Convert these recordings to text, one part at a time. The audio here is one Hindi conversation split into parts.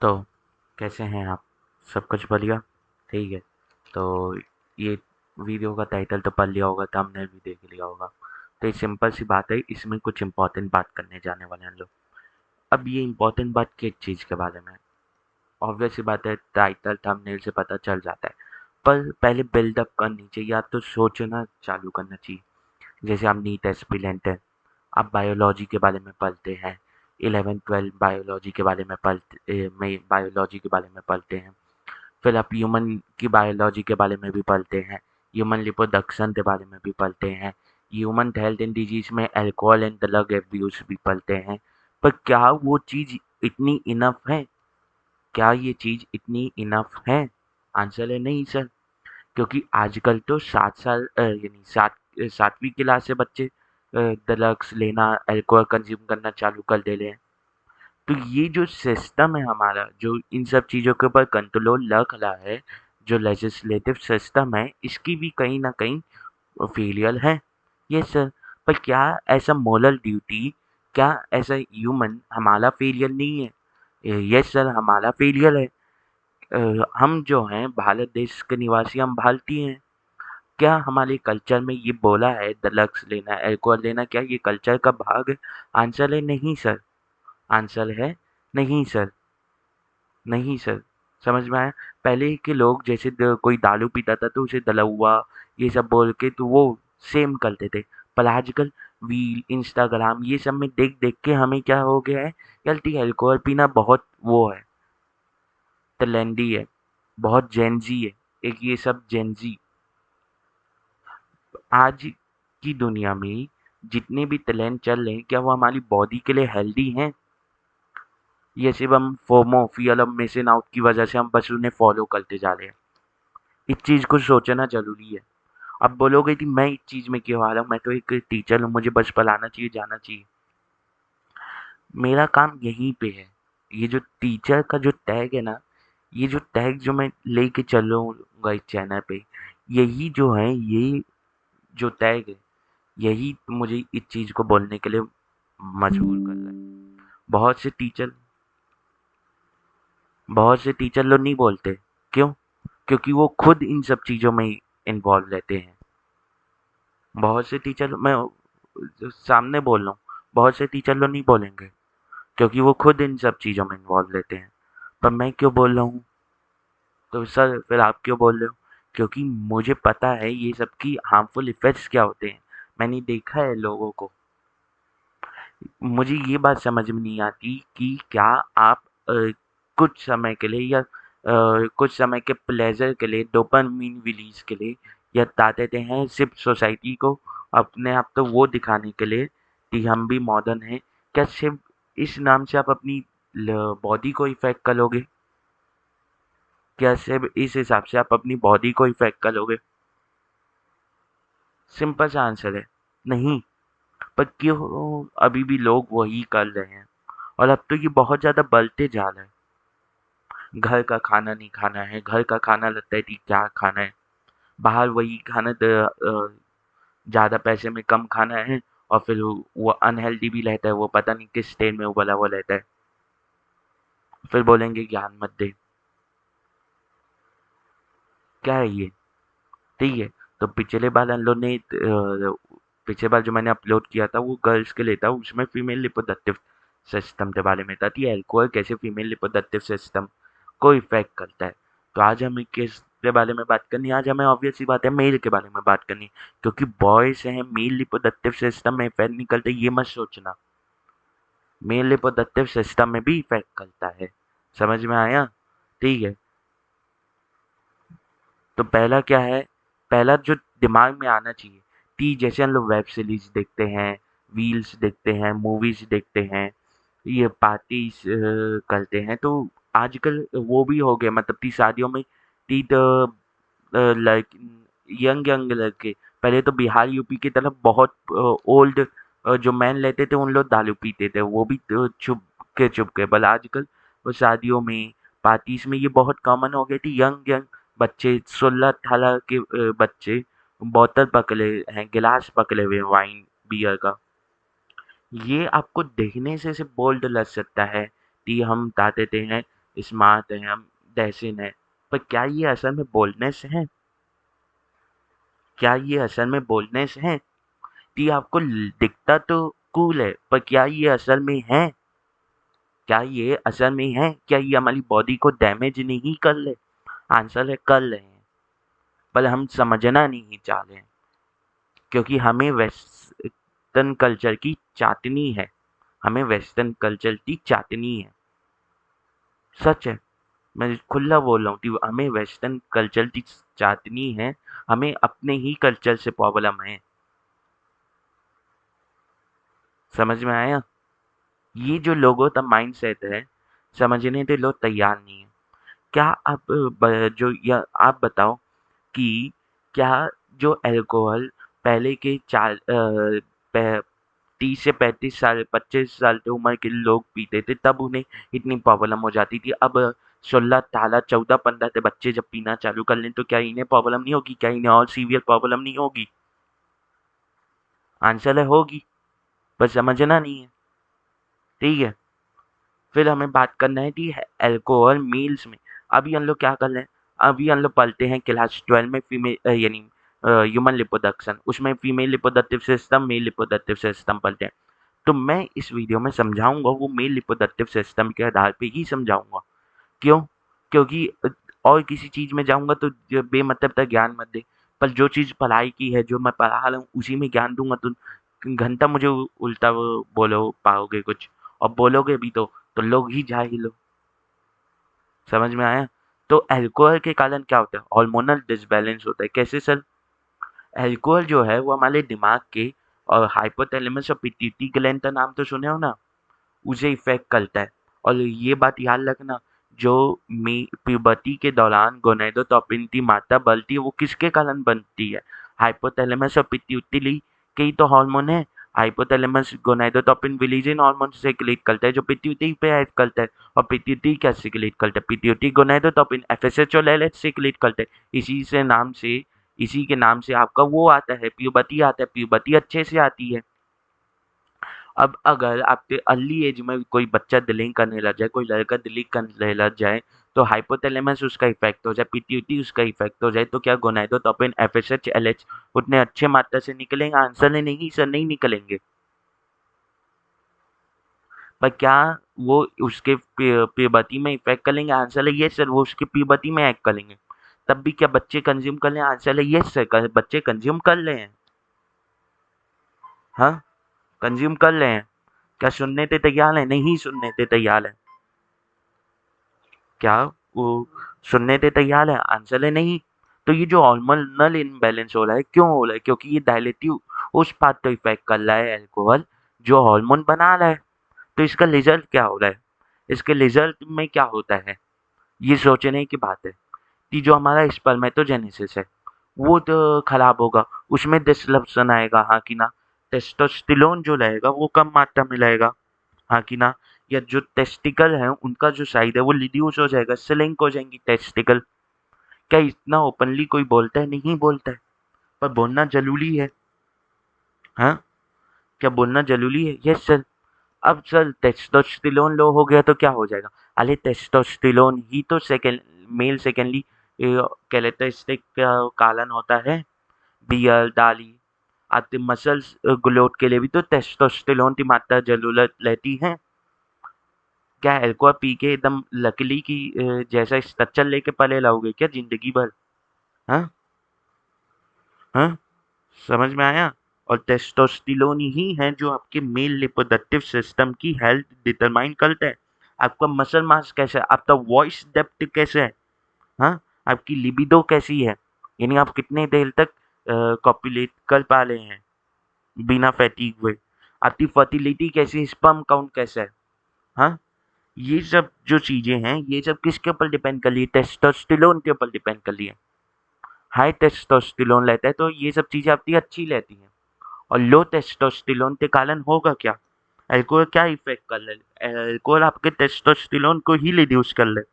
तो कैसे हैं आप? सब कुछ बढ़िया? ठीक है। तो ये वीडियो का टाइटल तो पढ़ लिया होगा, थंबनेल भी देख लिया होगा। तो ये सिंपल सी बात है, इसमें कुछ इम्पोर्टेंट बात करने जाने वाले हैं हम लोग। अब ये इम्पोर्टेंट बात किस चीज़ के बारे में है? ऑब्वियस सी बात है, टाइटल थंबनेल से पता चल जाता है। पर पहले बिल्डअप करनी चाहिए, या तो सोचना चालू करना चाहिए। जैसे आप नीट एस्पिरेंट हैं, आप बायोलॉजी के बारे में पढ़ते हैं, 11-12 बायोलॉजी के बारे में पढ़ते हैं। फिर आप ह्यूमन की बायोलॉजी के बारे में भी पढ़ते हैं, ह्यूमन रिप्रोडक्शन के बारे में भी पढ़ते हैं, ह्यूमन हेल्थ एंड डिजीज में अल्कोहल एंड ड्रग एब्यूज भी पढ़ते हैं। पर क्या वो चीज़ इतनी इनफ है? क्या ये चीज़ इतनी इनफ है? आंसर है नहीं सर। क्योंकि आजकल तो 7 साल यानी 7वीं क्लास से बच्चे ड्रग्स लेना, अल्कोहल कंज्यूम करना चालू कर दे रहे हैं। तो ये जो सिस्टम है हमारा, जो इन सब चीज़ों के ऊपर कंट्रोल रख रहा है, जो लेजिस्लेटिव सिस्टम है, इसकी भी कहीं न कहीं फेलियर है। Yes sir. पर क्या ऐसा मोरल ड्यूटी, क्या ऐसा ह्यूमन हमारा फेलियर नहीं है? यस सर, हमारा फेलियर है। हम जो हैं भारत देश के निवासी, हम भारतीय हैं। क्या हमारे कल्चर में ये बोला है ड्रग्स लेना, अल्कोहल लेना, क्या ये कल्चर का भाग है? आंसर है नहीं सर। आंसर है नहीं सर। नहीं सर। समझ में आया? पहले के लोग जैसे कोई दारू पीता था तो उसे दलौआ ये सब बोल के तो वो सेम करते थे। पर आजकल रील, इंस्टाग्राम ये सब में देख देख के हमें क्या हो गया है, गलती अल्कोहल पीना बहुत वो है, ट्रेंडी है, बहुत जेंजी है। एक ये सब जेंजी आज की दुनिया में जितने भी टैलेंट चल रहे हैं, क्या वो हमारी बॉडी के लिए हेल्दी हैं? ये सिर्फ हम FOMO, fear of missing out की वजह से हम बस उन्हें फॉलो करते जा रहे हैं। इस चीज़ को सोचना ज़रूरी है। अब बोलोगे कि मैं इस चीज़ में क्यों आ रहा हूँ, मैं तो एक टीचर हूँ, मुझे बस पढ़ाना चाहिए, जाना चाहिए। मेरा काम यहीं पे है। ये जो टीचर का जो टैग है ना, ये जो टैग जो मैं लेके चलूँगा इस चैनल पे, यही जो है, ये जो टैग है, यही मुझे इस चीज़ को बोलने के लिए मजबूर कर रहा है। बहुत से टीचर बहुत से टीचर लोग नहीं बोलते। क्यों? क्योंकि वो खुद इन सब चीज़ों में इन्वॉल्व रहते हैं। बहुत से टीचर, मैं सामने बोल रहा हूँ, बहुत से टीचर लोग नहीं बोलेंगे क्योंकि वो खुद इन सब चीज़ों में इन्वॉल्व रहते हैं। पर मैं क्यों बोल रहा हूँ? तो सर फिर आप क्यों बोल रहे हो? क्योंकि मुझे पता है ये सब की हार्मफुल इफ़ेक्ट्स क्या होते हैं। मैंने देखा है लोगों को। मुझे ये बात समझ में नहीं आती कि क्या आप कुछ समय के लिए या कुछ समय के प्लेज़र के लिए, डोपामाइन रिलीज़ के लिए, या ताकते हैं सिर्फ़ सोसाइटी को अपने आप तो वो दिखाने के लिए कि हम भी मॉडर्न हैं। क्या सिर्फ़ इस नाम से आप अपनी बॉडी को इफ़ेक्ट करोगे? क्या सिर्फ़ इस हिसाब से आप अपनी बॉडी को इफ़ेक्ट करोगे? सिंपल सा आंसर है, नहीं। पर क्यों अभी भी लोग वही कर रहे हैं? और अब तो ये बहुत ज़्यादा बढ़ते जा रहा है। घर का खाना नहीं खाना है, घर का खाना लगता है कि क्या खाना है, बाहर वही खाना ज़्यादा पैसे में कम खाना है, और फिर वो अनहेल्दी भी रहता है, वो पता नहीं किस तेल में उबला हुआ रहता है। फिर बोलेंगे ज्ञान मत दे। क्या है ये? ठीक है। तो पिछले बार हम लोग ने पिछले बार जो मैंने अपलोड किया था वो गर्ल्स के लिए था, उसमें फीमेल रिप्रोडक्टिव सिस्टम के बारे में था कि अल्कोहल कैसे फीमेल रिप्रोडक्टिव सिस्टम को इफेक्ट करता है। तो आज हमें किसके बारे में बात करनी है? आज हमें ऑब्वियस सी बात है, मेल के बारे में बात करनी है। क्योंकि बॉयज हैं, मेल रिप्रोडक्टिव सिस्टम में इफेक्ट नहीं करते, ये मत सोचना। मेल रिप्रोडक्टिव सिस्टम में भी इफेक्ट करता है। समझ में आया? ठीक है। तो पहला क्या है? पहला जो दिमाग में आना चाहिए कि जैसे हम लोग वेब सीरीज देखते हैं, रील्स देखते हैं, मूवीज देखते हैं, ये पार्टीज करते हैं, तो आजकल वो भी हो गया, मतलब कि शादियों में ती लाइक यंग यंग लड़के, पहले तो बिहार यूपी की तरफ बहुत ओल्ड जो मैन लेते थे, उन लोग दारू पीते थे, वो भी छुप के, बल आजकल वो शादियों में, पार्टीज में ये बहुत कॉमन हो गई थी। यंग यंग बच्चे, 16-18 के बच्चे बोतल पकड़े हैं, गिलास पकड़े हुए वाइन बियर का। ये आपको देखने से बोल्ड लग सकता है कि हम बता देते हैं स्मार्ट हैं, हम डैशिंग हैं, पर क्या ये असल में बोल्डनेस है? क्या ये असल में बोल्डनेस है? कि आपको दिखता तो कूल है, पर क्या ये असल में है? क्या ये असल में है? क्या ये हमारी बॉडी को डैमेज नहीं कर ले? आंसर है कर रहे हैं, पर हम समझना नहीं चाह रहे हैं, क्योंकि हमें वेस्टर्न कल्चर की चाटनी है। हमें वेस्टर्न कल्चर की चाटनी है। सच है, मैं खुला बोल रहा हूँ कि हमें वेस्टर्न कल्चर की चाटनी है। हमें अपने ही कल्चर से प्रॉब्लम है। समझ में आया? ये जो लोगों का माइंडसेट है, समझने के लोग तैयार नहीं है। क्या आप जो या आप बताओ कि क्या जो अल्कोहल पहले के 30 से 35 साल 25 साल की उम्र के लोग पीते थे, तब उन्हें इतनी प्रॉब्लम हो जाती थी। अब 16 18 14 15 के बच्चे जब पीना चालू कर लें, तो क्या इन्हें प्रॉब्लम नहीं होगी? क्या इन्हें और सीवियर प्रॉब्लम नहीं होगी? आंसर है होगी, पर समझना नहीं है। ठीक है, फिर हमें बात करना है कि अल्कोहल मील्स में। अभी हम लोग क्या कर रहे हैं? अभी हम लोग पढ़ते हैं क्लास 12 में फीमेल यानी ह्यूमन लिपोडक्शन, उसमें फीमेल लिपोडक्टिव सिस्टम, मेल लिपोडक्टिव सिस्टम पढ़ते हैं। तो मैं इस वीडियो में समझाऊंगा, वो मेल लिपोडक्टिव सिस्टम के आधार पे ही समझाऊंगा। क्यों? क्योंकि और किसी चीज में जाऊंगा तो बेमतलब का ज्ञान मत दे। पर जो चीज पढ़ाई की है, जो मैं पढ़ा रहा हूँ, उसी में ज्ञान दूंगा तो घंटा मुझे उल्टा वो बोलो पाओगे कुछ, और बोलोगे भी तो लोग ही जाहिल हो। समझ में आया? तो अल्कोहल के कारण क्या होता है? हार्मोनल डिसबैलेंस होता है। कैसे सर? अल्कोहल जो है वो हमारे दिमाग के और हाइपोथैलेमस और पिट्यूटरी ग्लैंड का नाम तो सुने हो ना, उसे इफेक्ट करता है। और ये बात याद रखना, जो प्यूबर्टी के दौरान गोनेडोट्रोपिन की मात्रा बढ़ती है, वो किसके कारण बनती है? हाइपोथैलेमस और पिट्यूटरी के ही तो हार्मोन है। हाइपोथैलेमस गोनेडोट्रोपिन रिलीजन हार्मोन से सिक्रीट करता है, जो पिट्यूटरी पे एक्ट करता है। और पिट्यूटरी क्या सिक्रीट करता है? पिट्यूटरी गोनेडोट्रोपिन एफएसएच और एलएच सिक्रीट करता है। इसी के नाम से आपका वो आता है, प्यूबर्टी आता है। प्यूबर्टी अच्छे से आती है। अब अगर आपके अर्ली एज में कोई बच्चा डिलेइंग करने लग जाए, कोई लड़का डिलीट करने लग जाए, तो हाइपोथैलेमस उसका इफेक्ट हो जाए, पिट्यूटरी उसका इफेक्ट हो जाए, तो क्या गोनाडोट्रोपिन एफएसएच एलएच उतने अच्छे मात्रा से निकलेंगे? आंसर है नहीं सर, नहीं निकलेंगे। पर क्या वो उसके प्यूबर्टी में इफेक्ट करेंगे? आंसर है यस सर, वो उसके प्यूबर्टी में एक्ट करेंगे। तब भी क्या बच्चे कंज्यूम कर रहे हैं? आंसर है यस सर, बच्चे कंज्यूम कर रहे हैं। हाँ, कंज्यूम कर रहे हैं। क्या सुनने पे तैयार है? नहीं सुनने पे तैयार है। क्या वो सुनने पे तैयार है? आंसर है नहीं। तो ये जो हार्मोनल इम्बैलेंस हो रहा है, क्यों हो रहा है? क्योंकि ये डायलेटिव उस पार्ट को इफेक्ट कर रहा है, अल्कोहल जो हार्मोन बना रहा है। तो इसका रिजल्ट क्या हो रहा है? इसके रिजल्ट में क्या होता है, ये सोचने की बात है कि जो हमारा स्पर्मेटोजेनेसिस है, वो तो खराब होगा, उसमें डिसरप्शन आएगा, हाँ कि ना? टेस्टोस्टेरोन जो रहेगा वो कम मात्रा में रहेगा, हाँ कि ना? या जो टेस्टिकल है उनका जो साइज है वो रिड्यूस हो जाएगा, स्लिंक हो जाएंगी टेस्टिकल। क्या इतना ओपनली कोई बोलता है? नहीं बोलता है, पर बोलना जरूरी है। हाँ, क्या बोलना जरूरी है? Yes sir. अब सर टेस्टोस्टेरोन लो हो गया तो क्या हो जाएगा? अरे टेस्टोस्टेरोन ही तो सेकेंड मेल सेकेंडली कैरेक्टरिस्टिक का कारण होता है। बियर दाली आदि मसल्स ग्रोथ के लिए भी तो टेस्टोस्टेरोन की मात्रा जरूरत रहती है। क्या अल्कोहल पी के एकदम लकड़ी की जैसा स्ट्रक्चर लेके पले रहोगे क्या जिंदगी भर? हाँ, हाँ, समझ में आया? और टेस्टोस्टेरोन ही है जो आपके मेल रिप्रोडक्टिव सिस्टम की हेल्थ डिटरमाइन करता है। आपका मसल मास कैसा है, आपका वॉइस डेप्थ कैसे है, हाँ, आपकी लिबिडो कैसी है, यानी आप कितने देर तक कॉपुलेट कर पा रहे हैं बिना फैटीग हुए, आपकी फर्टिलिटी कैसी है, स्पर्म काउंट कैसा है, हाँ। ये सब जो चीजें हैं, ये सब किसके ऊपर डिपेंड कर रही है? टेस्टोस्टेरोन के ऊपर डिपेंड कर रही है। हाई टेस्टोस्टेरोन लेता है तो ये सब चीजें आपकी अच्छी रहती हैं। और लो टेस्टोस्टेरोन के कारण होगा क्या? अल्कोहल क्या इफेक्ट कर रहा है? अल्कोहल आपके टेस्टोस्टेरोन को ही रिड्यूस कर रहा है,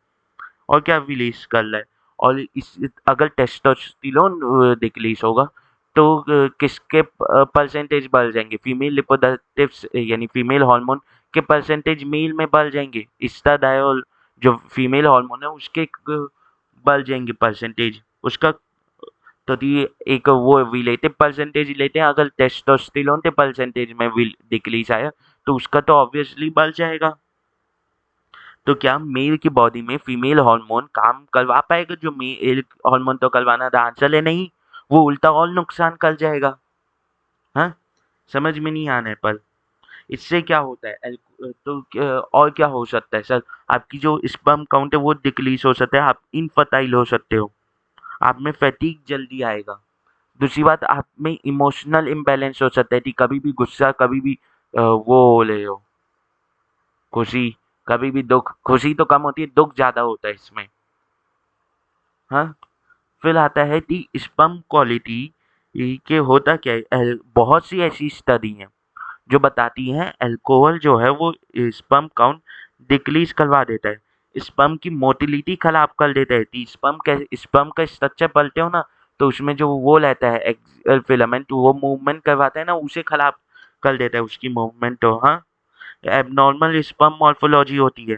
और क्या रिलीज कर रहा है? और इस अगर टेस्टोस्टेरोन डिक्रीज होगा तो किसके परसेंटेज बढ़ जाएंगे? फीमेल लिपोप्रोडक्टिव्स यानी फीमेल हार्मोन के परसेंटेज मेल में बढ़ जाएंगे। स्ट्राडायोल जो फीमेल हार्मोन है उसके बढ़ जाएंगे परसेंटेज उसका। तो ये एक वो रिलेटिव परसेंटेज लेते हैं, अगर टेस्टोस्टेरोन के परसेंटेज में डिक्रीज आया तो उसका तो ऑब्वियसली बढ़ जाएगा। तो क्या मेल की बॉडी में फीमेल हार्मोन काम करवा पाएगा जो मेल हार्मोन तो करवाना था? आंसर है नहीं, वो उल्टा और नुकसान कर जाएगा। हाँ, समझ में नहीं आने पर इससे क्या होता है तो और क्या हो सकता है सर? आपकी जो स्पर्म काउंट है वो डिक्रीज हो सकता है, आप इनफर्टाइल हो सकते हो, आप में फैटीग जल्दी आएगा। दूसरी बात, आप में इमोशनल इम्बैलेंस हो सकता है कि कभी भी गुस्सा, कभी भी वो हो ले हो खुशी, कभी भी दुख। खुशी तो कम होती है, दुख ज्यादा होता है इसमें। हाँ, फिर आता है कि स्पर्म क्वालिटी के होता क्या है। बहुत सी ऐसी स्टडी हैं जो बताती हैं अल्कोहल जो है वो स्पर्म काउंट डिक्रीज करवा देता है, स्पर्म की मोटिलिटी खराब कर देता है। कि स्पर्म का स्ट्रक्चर पलटे हो ना, तो उसमें जो वो रहता है एक्सियल फिलामेंट, वो मूवमेंट करवाता है ना, उसे खराब कर देता है उसकी मूवमेंट। तो हाँ, एबनॉर्मल स्पर्म मॉर्फोलॉजी होती है।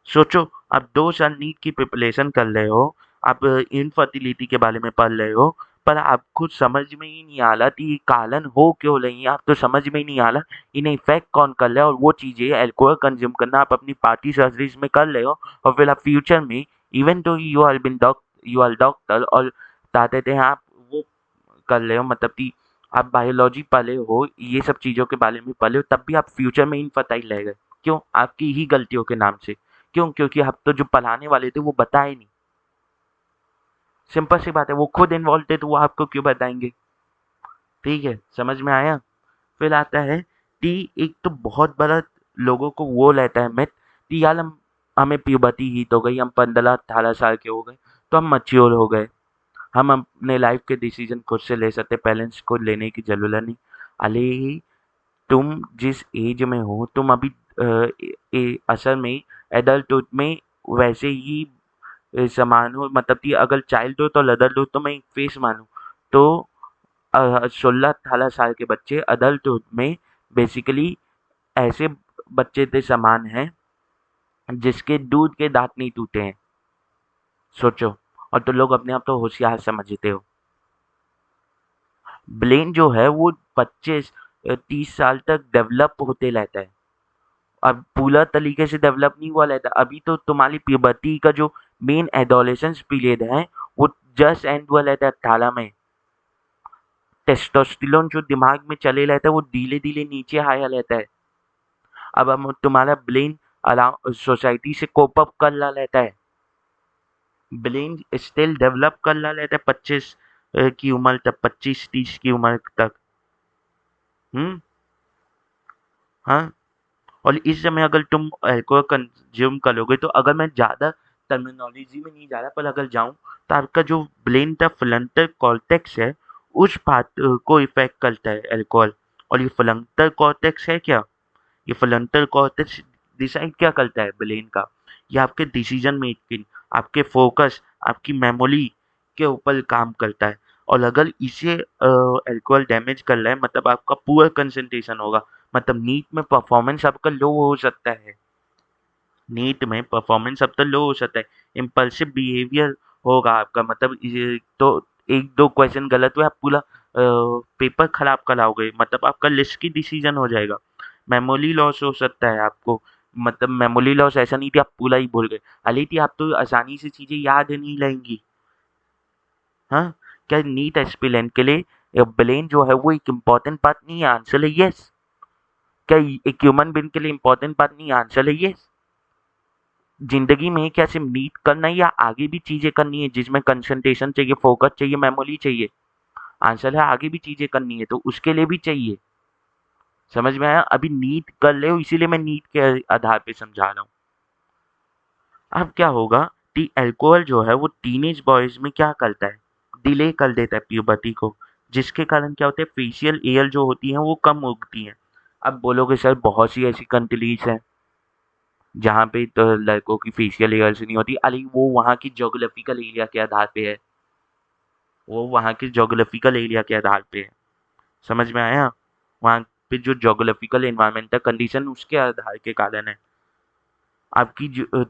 सोचो, आप 2 साल नीट की प्रिपरेशन कर रहे हो, आप इनफर्टिलिटी के बारे में पढ़ रहे हो, पर आपको समझ में ही नहीं आ रहा कि ये कारण हो क्यों रही है, आप तो समझ में ही नहीं आ रहा इन्हें इफेक्ट कौन कर रहा है। और वो चीज़ें अल्कोहल कंज्यूम करना आप अपनी पार्टी सर्जरीज में कर रहे हो, और फिर आप फ्यूचर में इवन तो यू आर डॉक्टर और बताते थे आप वो कर रहे हो, मतलब कि आप बायोलॉजी पढ़े हो, ये सब चीज़ों के बारे में पढ़े हो, तब भी आप फ्यूचर में इनफर्टाइल रह गए। क्यों? आपकी ही गलतियों के नाम से। क्यों? क्योंकि आप तो जो पढ़ाने वाले थे वो बताए नहीं। सिंपल सी बात है, वो खुद इन्वॉल्व थे तो वो आपको क्यों बताएंगे? ठीक है, समझ में आया? फिर आता है कि एक तो बहुत बड़ा लोगों को वो रहता है मिथ कि यार हमें प्यूबर्टी ही तो गई, हम 15-18 साल के हो गए तो हम मच्योर हो गए, हम अपने लाइफ के डिसीजन खुद से ले सकते, पेरेंट्स को लेने की जरूरत नहीं। अले, तुम जिस एज में हो तुम अभी असल में एडल्टहुड में वैसे ही समान हो, मतलब कि अगर चाइल्ड हो तो अडल्ट हो तो मैं एक फेस मानूं तो 16-18 साल के बच्चे अडल्टहुड में बेसिकली ऐसे बच्चे के समान हैं जिसके दूध के दांत नहीं टूटे हैं। सोचो, और तो लोग अपने आप तो होशियार समझते हो। ब्रेन जो है वो 25-30 साल तक डेवलप होते रहता है, अब पूरा तरीके से डेवलप नहीं हुआ रहता। अभी तो तुम्हारी प्यूबर्टी का जो मेन एडोलेसेंस पीरियड है वो जस्ट एंड हुआ रहता है 18 में। टेस्टोस्टेरोन जो दिमाग में चले रहता है वो धीरे धीरे नीचे आया रहता है। अब हम तुम्हारा ब्रेन अराउंड सोसाइटी से कोप अप कर रहा रहता है, ब्रेन स्टिल डेवलप कर रहा रहता है 25 की उम्र तक, 25-30 की उम्र तक। हम्म। हाँ, और इस समय अगर तुम अल्कोहल कंज्यूम करोगे तो अगर मैं ज़्यादा टर्मिनोलॉजी में नहीं जा रहा पर अगर जाऊँ तो आपका जो ब्रेन का फ्रंटल कॉर्टेक्स है उस पार्ट को इफेक्ट करता है अल्कोहल। और ये फ्रंटल कॉर्टेक्स है क्या? ये फ्रंटल कॉर्टेक्स डिसाइड क्या करता है ब्रेन का? ये आपके डिसीजन मेकिंग, आपके फोकस, आपकी मेमोरी के ऊपर काम करता है। और अगर इसे अल्कोहल डैमेज कर रहा है मतलब आपका पुअर कंसंट्रेशन होगा, मतलब नीट में परफॉर्मेंस आपका लो हो सकता है, नीट में परफॉर्मेंस आपका लो हो सकता है, इम्पल्सिव बिहेवियर होगा आपका, मतलब ये तो एक दो क्वेश्चन गलत हुए आप पूरा पेपर खराब कराओगे, मतलब आपका रिस्की डिसीजन हो जाएगा। मेमोरी लॉस हो सकता है आपको, मतलब मेमोरी लॉस ऐसा नहीं कि आप पूरा ही भूल गए, हालांकि आप तो आसानी से चीजें याद नहीं रहेंगी। हाँ, क्या नीट एस्पिरेंट के लिए ब्रेन जो है वो एक इम्पोर्टेंट पार्ट नहीं है? आंसर है यस। क्या एक ह्यूमन बीइंग के लिए इम्पोर्टेंट पार्ट नहीं है? आंसर है यस। जिंदगी में क्या सिर्फ नीट करना है या आगे भी चीजें करनी है जिसमें कंसंट्रेशन चाहिए, फोकस चाहिए, मेमोरी चाहिए? आंसर है आगे भी चीजें करनी है तो उसके लिए भी चाहिए। समझ में आया? अभी नीट कर ले हो इसीलिए मैं नीट के आधार पे समझा रहा हूँ। अब क्या होगा कि अल्कोहल जो है वो टीनेज बॉयज में क्या करता है, डिले कर देता है प्यूबर्टी को, जिसके कारण क्या होता है फेशियल एयर जो होती है वो कम उगती है। अब बोलोगे सर बहुत सी ऐसी कंट्रीज हैं जहाँ पे तो लड़कों की फेशियल एयर्स नहीं होती, अरे वो वहाँ की ज्योग्राफिकल एरिया के आधार पे है, वो वहाँ के ज्योग्राफिकल एरिया के आधार पे है। समझ में आया? वहाँ पे जो ज्योग्राफिकल एनवायरमेंटल कंडीशन उसके आधार के कारण है। आपकी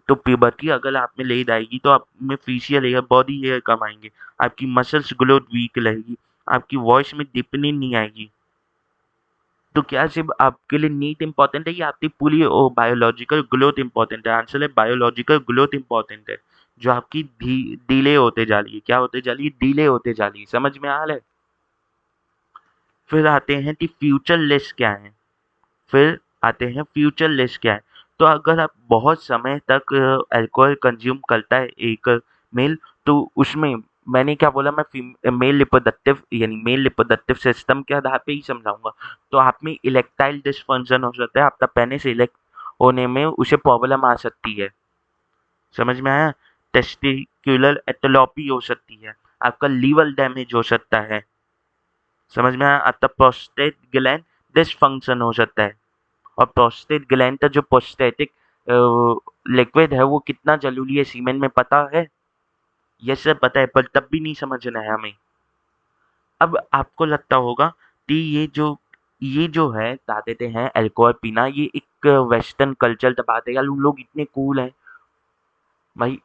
तो प्यूबर्टी अगर आप में लेट आएगी तो आप में फेशियल हेयर, बॉडी हेयर कम आएंगे, आपकी मसल्स ग्रोथ वीक रहेगी, आपकी वॉइस में डिपनिंग नहीं आएगी। तो क्या सिर्फ आपके लिए नीट इंपॉर्टेंट है या आपकी पूरी बायोलॉजिकल ग्रोथ इंपॉर्टेंट है? आंसर है बायोलॉजिकल ग्रोथ इंपॉर्टेंट है, जो आपकी डिले होते जा रही है। क्या होते जा रही है? डिले होते जा रही है। समझ में आ रहा है? फिर आते हैं कि फ्यूचर लिस्ट क्या है। फिर आते हैं फ्यूचर लिस्ट क्या है। तो अगर आप बहुत समय तक अल्कोहल कंज्यूम करता है एक मेल, तो उसमें मैंने क्या बोला, मैं मेल रिप्रोडक्टिव यानी मेल रिप्रोडक्टिव सिस्टम के आधार पे ही समझाऊंगा। तो आप में इलेक्टाइल डिसफंक्शन हो सकता है, आपका पेनिस इलेक्ट होने में उसे प्रॉब्लम आ सकती है। समझ में आया? टेस्टिकुलर एटोलॉपी हो सकती है, आपका लीवर डैमेज हो सकता है। समझ में आया? आपका प्रोस्टेट ग्लैंड डिसफंक्शन हो सकता है। और प्रोस्टेट ग्लैंड का जो प्रोस्टेटिक लिक्विड है वो कितना जरूरी है सीमेंट में, पता है? ये सब पता है, पर तब भी नहीं समझना है हमें। अब आपको लगता होगा कि ये जो है बता देते हैं अल्कोहल पीना ये एक वेस्टर्न कल्चर बात है यार, उन लोग इतने कूल हैं। भाई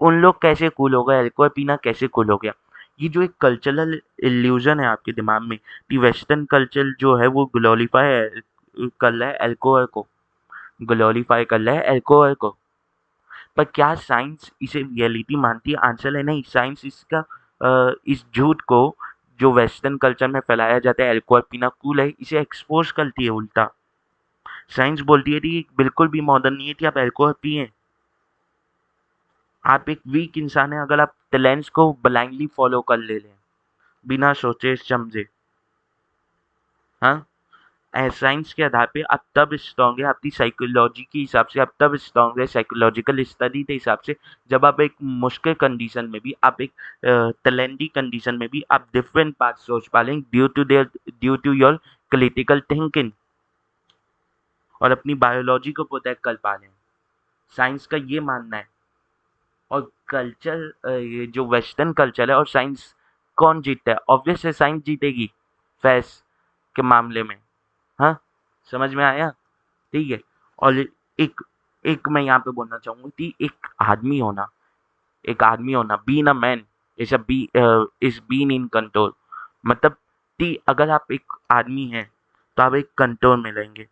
उन लोग कैसे कूल हो गए? अल्कोहल पीना कैसे कूल हो गया? ये जो एक कल्चरल इल्यूजन है आपके दिमाग में कि वेस्टर्न कल्चर जो है वो ग्लोरीफाई कर रहा है अल्कोहल को, ग्लोरीफाई कर रहा है अल्कोहल को। पर क्या साइंस इसे रियलिटी मानती है? आंसर है नहीं। साइंस इसका इस झूठ को जो वेस्टर्न कल्चर में फैलाया जाता है अल्कोहल पीना कूल है, इसे एक्सपोज करती है उल्टा। साइंस बोलती है कि बिल्कुल भी मॉडर्न नहीं है कि आप अल्कोहल पिए। आप एक वीक इंसान है अगर आप टैलेंट्स को ब्लाइंडली फॉलो कर ले लें बिना सोचे समझे। हाँ, साइंस के आधार पे आप तब स्ट्रांग है, आपकी साइकोलॉजी के हिसाब से आप तब स्ट्रांग है, साइकोलॉजिकल स्टडी के हिसाब से, जब आप एक मुश्किल कंडीशन में भी, आप एक टैलेंटी कंडीशन में भी आप डिफरेंट बात सोच पा लें due to your critical thinking, और अपनी बायोलॉजी को प्रोटेक्ट कर पा लें। साइंस का ये मानना है। और कल्चर, ये जो वेस्टर्न कल्चर है और साइंस, कौन जीतता है? ऑब्वियस है साइंस जीतेगी फैस के मामले में। हाँ, समझ में आया? ठीक है। और एक एक मैं यहाँ पे बोलना चाहूंगा कि एक आदमी होना being a man is being in control. मतलब कि अगर आप एक आदमी हैं तो आप एक कंट्रोल में रहेंगे।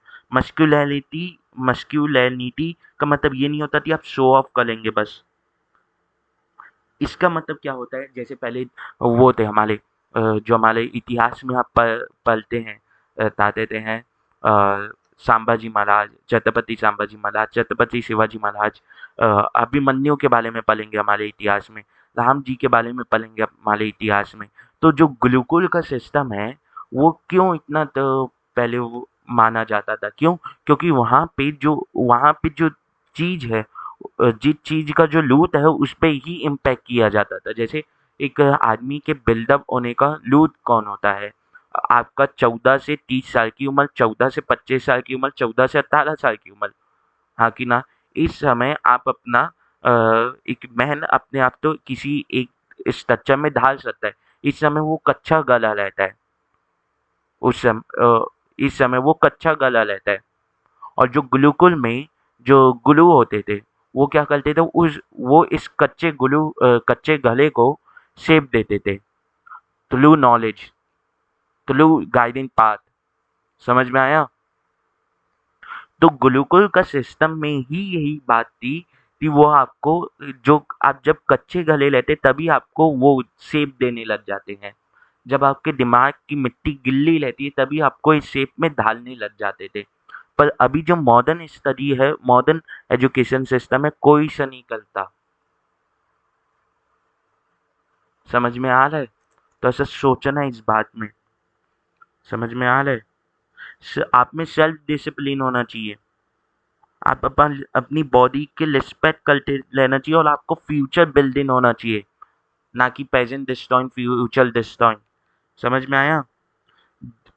मस्क्यूलिनिटी का मतलब ये नहीं होता कि आप शो ऑफ करेंगे बस। इसका मतलब क्या होता है? जैसे पहले वो थे हमारे जो हमारे इतिहास में आप पढ़ते हैं, बताते हैं संभाजी महाराज, छत्रपति शिवाजी महाराज, अभिमन्यु के बारे में पढ़ेंगे हमारे इतिहास में, राम जी के बारे में पढ़ेंगे हमारे इतिहास में। तो जो गुरुकुल का सिस्टम है वो क्यों इतना तो पहले वो माना जाता था? क्यों? क्योंकि वहाँ पे जो चीज है, जिस चीज का जो लूट है उस पे ही इम्पैक्ट किया जाता था। जैसे एक आदमी के बिल्डअप होने का लूट कौन होता है? आपका 14 से 30 साल की उम्र, 14 से 25 साल की उम्र, 14 से 18 साल की उम्र। हाँ कि ना? इस समय आप अपना एक मैन अपने आप तो किसी एक स्ट्रक्चर में ढाल सकता है। इस समय वो कच्चा गला रहता है। उस सम, अ, इस समय वो कच्चा गला रहता है। और जो गुरुकुल में जो गुरु होते थे वो क्या करते थे? वो इस कच्चे गले को शेप देते थे, through knowledge, through guiding path. समझ में आया? तो गुरुकुल का सिस्टम में ही यही बात थी कि वो आपको, जो आप जब कच्चे गले लेते तभी आपको वो शेप देने लग जाते हैं। जब आपके दिमाग की मिट्टी गिल्ली रहती है तभी आपको इस शेप में ढालने लग जाते थे। पर अभी जो मॉडर्न स्टडी है, मॉडर्न एजुकेशन सिस्टम है, कोई सा नहीं करता। समझ में आ रहा है? तो ऐसा सोचना इस बात में। समझ में आ रहा है? आप में सेल्फ डिसिप्लिन होना चाहिए। आप अपनी बॉडी के रिस्पेक्ट करते रहना चाहिए, और आपको फ्यूचर बिल्डिंग होना चाहिए, ना कि प्रेजेंट डिस्ट्रॉइंग फ्यूचर डिस्ट्रॉइंग। समझ में आया?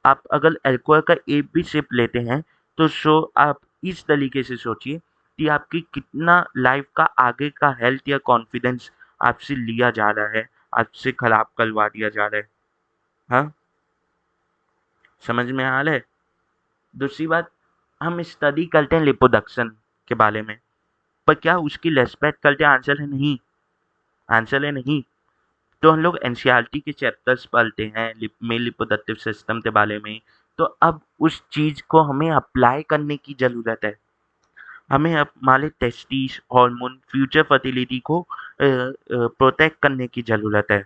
आप अगर अल्कोहल का एक भी सिप लेते हैं तो आप इस तरीके से सोचिए कि आपकी कितना लाइफ का आगे का हेल्थ या कॉन्फिडेंस आपसे लिया जा रहा है, आपसे खराब करवा दिया जा रहा है। हाँ, समझ में आ रहा है? दूसरी बात, हम स्टडी करते हैं लिपोडक्शन के बारे में। पर क्या उसकी रिस्पेक्ट करते? आंसर है नहीं, आंसर है नहीं। तो हम लोग एनसीईआरटी के चैप्टर्स पढ़ते हैं मेल रिप्रोडक्टिव सिस्टम के बारे में, तो अब उस चीज़ को हमें अप्लाई करने की ज़रूरत है। हमें अब हमारे टेस्टिस, हार्मोन, फ्यूचर फर्टिलिटी को प्रोटेक्ट करने की ज़रूरत है।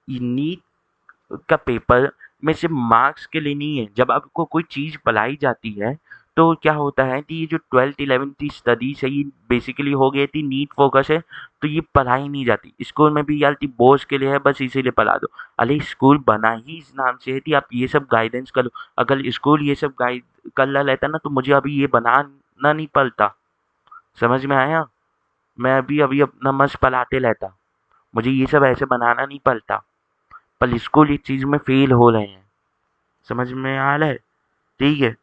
ये नीट का पेपर में सिर्फ मार्क्स के लिए नहीं है। जब आपको कोई चीज़ पढ़ाई जाती है, तो क्या होता है कि ये जो 12th-11th की स्टडीज़ है, ये बेसिकली हो गई थी नीट फोकस है, तो ये पढ़ाई नहीं जाती। स्कूल में भी यार कि बोझ के लिए है, बस इसीलिए पढ़ा दो। अरे स्कूल बना ही इस नाम से है कि आप ये सब गाइडेंस करो। अगर स्कूल ये सब गाइड कर रहा रहता ना, तो मुझे अभी ये बनाना नहीं पड़ता। समझ में आया? मैं अभी अभी अपना मस्त पढ़ाते रहता। मुझे ये सब ऐसे बनाना नहीं पड़ता। पर स्कूल इस चीज़ में फेल हो रहे हैं। समझ में आ रहा है? ठीक है।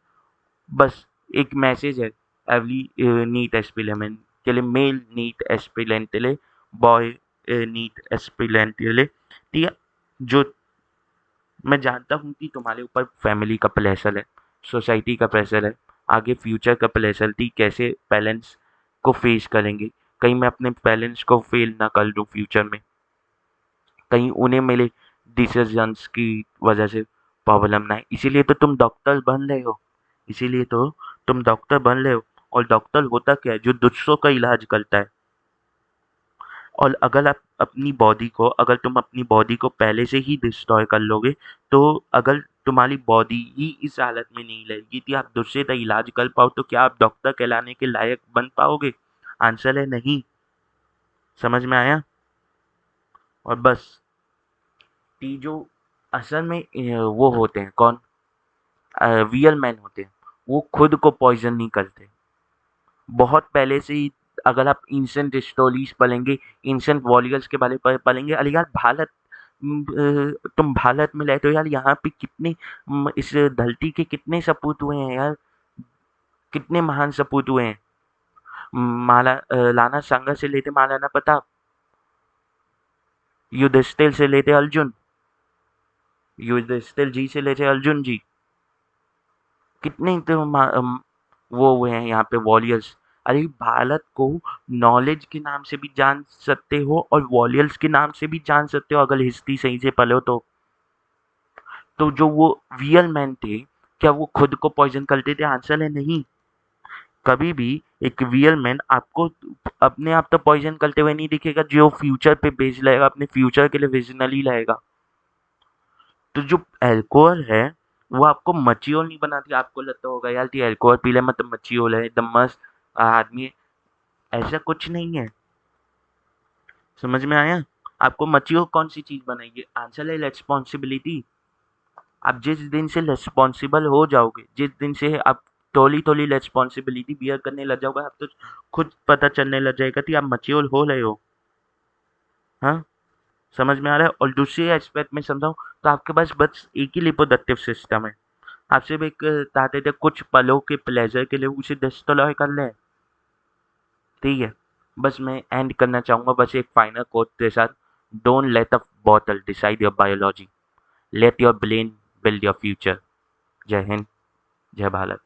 बस एक मैसेज है एवरी नीट एस्पिरेंट के लिए, मेल नीट एस्पिरेंट के लिए, बॉय नीट एस्पिरेंट के लिए। ठीक है। जो मैं जानता हूँ कि तुम्हारे ऊपर फैमिली का प्रेशर है, सोसाइटी का प्रेशर है, आगे फ्यूचर का प्रेशर थी, कैसे पेरेंट्स को फेस करेंगे। कहीं मैं अपने पेरेंट्स को फेल ना कर दूँ फ्यूचर में, कहीं उन्हें मेरे डिसीजंस की वजह से प्रॉब्लम ना आए। इसीलिए तो तुम डॉक्टर बन रहे हो, इसीलिए तो तुम डॉक्टर बन रहे हो। और डॉक्टर होता क्या है? जो दूसरों का इलाज करता है। और अगर आप अपनी बॉडी को, अगर तुम अपनी बॉडी को पहले से ही डिस्ट्रॉय कर लोगे, तो अगर तुम्हारी बॉडी ही इस हालत में नहीं रहेगी कि आप दूसरे का इलाज कर पाओ, तो क्या आप डॉक्टर कहलाने के लायक बन पाओगे? आंसर है नहीं। समझ में आया? और बस कि जो असल में वो होते हैं कौन, रियल मैन होते हैं, वो खुद को पॉइजन नहीं करते। बहुत पहले से ही अगर आप एंशिएंट स्टोरीज पढ़ेंगे, एंशिएंट वॉरियर्स के बारे में पढ़ेंगे, अरे यार भारत, तुम भारत में रहते हो यार, यहाँ पे कितने इस धरती के कितने सपूत हुए हैं यार, कितने महान सपूत हुए हैं। लाना सांगा से लेते महाराणा प्रताप, युधिष्ठिर से लेते अर्जुन, युधिष्ठिर जी से लेते अर्जुन जी, कितने तो वो हुए हैं यहाँ पे वॉरियर्स। अरे भारत को नॉलेज के नाम से भी जान सकते हो और वॉरियर्स के नाम से भी जान सकते हो, अगर हिस्ट्री सही से पढ़ो तो। तो जो वो रियल मैन थे, क्या वो खुद को पॉइजन करते थे? आंसर है नहीं। कभी भी एक रियल मैन आपको अपने आप तो पॉइजन करते हुए नहीं दिखेगा, जो फ्यूचर पे बेस्ड रहेगा, अपने फ्यूचर के लिए विजनरी रहेगा। तो जो अल्कोहल है, वो आपको मैच्योर नहीं बनाती। आपको लगता होगा यार कि अल्कोहल पी ले मतलब मैच्योर है, एकदम मस्त आदमी है। ऐसा कुछ नहीं है। समझ में आया? आपको मैच्योर कौन सी चीज़ बनाएगी? आंसर है रिस्पॉन्सिबिलिटी। आप जिस दिन से रिस्पॉन्सिबल हो जाओगे, जिस दिन से आप थोड़ी-थोड़ी रिस्पॉन्सिबिलिटी बियर करने लग जाओगे, आपको खुद पता चलने लग जाएगा कि आप मैच्योर हो रहे हो। हाँ? समझ में आ रहा है? और दूसरे एस्पेक्ट में समझाऊँ, तो आपके पास बस एक ही रिप्रोडक्टिव सिस्टम है। आप सिर्फ एक चाहते थे कुछ पलों के प्लेज़र के लिए उसे डिस्ट्रॉय कर लें। ठीक है? बस मैं एंड करना चाहूँगा बस एक फाइनल कोट के साथ, don't let a bottle decide your biology, let your brain build your future. जय हिंद, जय भारत।